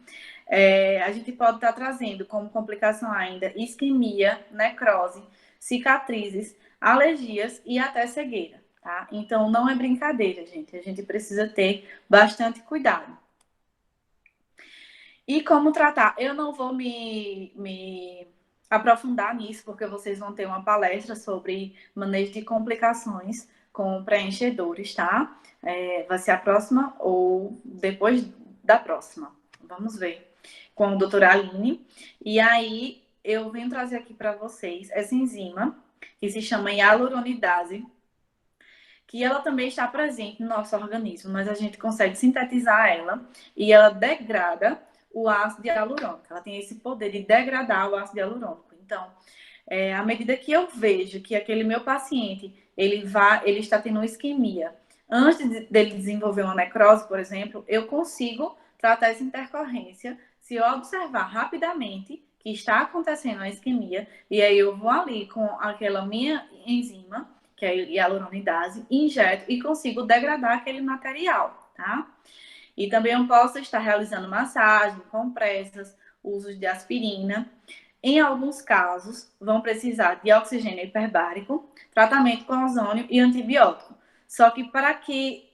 A gente pode estar trazendo como complicação ainda isquemia, necrose, cicatrizes, alergias e até cegueira, tá? Então não é brincadeira, gente. A gente precisa ter bastante cuidado. E como tratar? Eu não vou me aprofundar nisso, porque vocês vão ter uma palestra sobre manejo de complicações com preenchedores, tá? Vai ser a próxima ou depois da próxima. Vamos ver. Com a doutora Aline. E aí, eu venho trazer aqui para vocês essa enzima, que se chama hialuronidase, que ela também está presente no nosso organismo, mas a gente consegue sintetizar ela e ela degrada o ácido hialurônico. Ela tem esse poder de degradar o ácido hialurônico. Então, à medida que eu vejo que aquele meu paciente ele está tendo uma isquemia, antes dele desenvolver uma necrose, por exemplo, eu consigo tratar essa intercorrência se eu observar rapidamente que está acontecendo a isquemia, e aí eu vou ali com aquela minha enzima, que é a hialuronidase, injeto e consigo degradar aquele material, tá? E também eu posso estar realizando massagem, compressas, usos de aspirina. Em alguns casos, vão precisar de oxigênio hiperbárico, tratamento com ozônio e antibiótico. Só que para que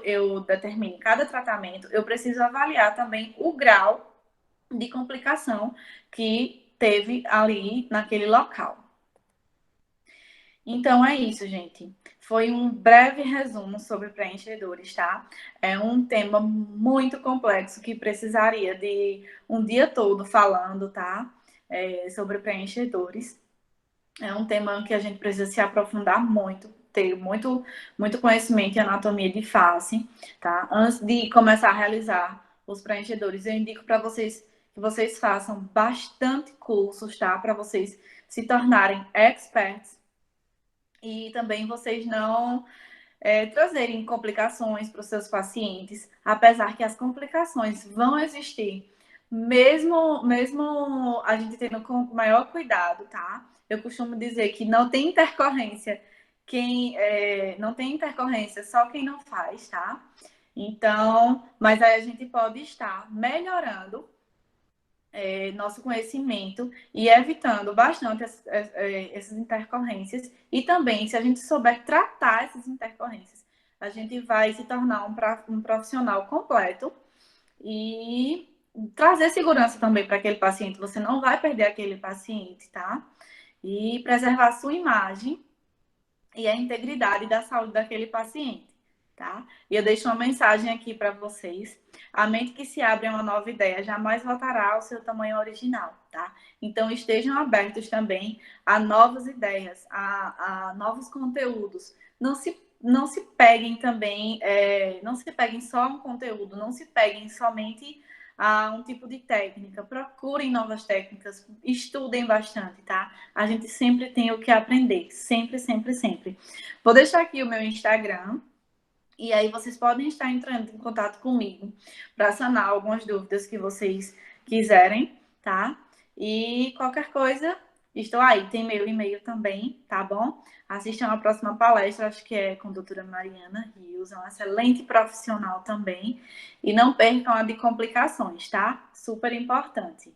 eu determine cada tratamento, eu preciso avaliar também o grau de complicação que teve ali naquele local. Então é isso, gente. Foi um breve resumo sobre preenchedores, tá? É um tema muito complexo que precisaria de um dia todo falando, tá? Sobre preenchedores. É um tema que a gente precisa se aprofundar muito, ter muito, muito conhecimento em anatomia de face, tá? Antes de começar a realizar os preenchedores, eu indico para vocês que vocês façam bastante cursos, tá? Para vocês se tornarem experts e também vocês não trazerem complicações para os seus pacientes, apesar que as complicações vão existir, mesmo a gente tendo com maior cuidado, tá? Eu costumo dizer que não tem intercorrência não tem intercorrência só quem não faz, tá? Então, mas aí a gente pode estar melhorando nosso conhecimento e evitando bastante essas intercorrências. E também, se a gente souber tratar essas intercorrências, a gente vai se tornar um profissional completo e trazer segurança também para aquele paciente. Você não vai perder aquele paciente, tá? E preservar a sua imagem e a integridade da saúde daquele paciente. tá? E eu deixo uma mensagem aqui para vocês. A mente que se abre a uma nova ideia jamais voltará ao seu tamanho original, tá? Então estejam abertos também a novas ideias, a novos conteúdos. Não se peguem também, não se peguem só a um conteúdo, não se peguem somente a um tipo de técnica. Procurem novas técnicas, estudem bastante, tá? A gente sempre tem o que aprender, sempre, sempre, sempre. Vou deixar aqui o meu Instagram. E aí vocês podem estar entrando em contato comigo para sanar algumas dúvidas que vocês quiserem, tá? E qualquer coisa, estou aí. Tem meu e-mail também, tá bom? Assistam a próxima palestra, acho que é com a doutora Mariana Rios, é uma excelente profissional também. E não percam a de complicações, tá? Super importante.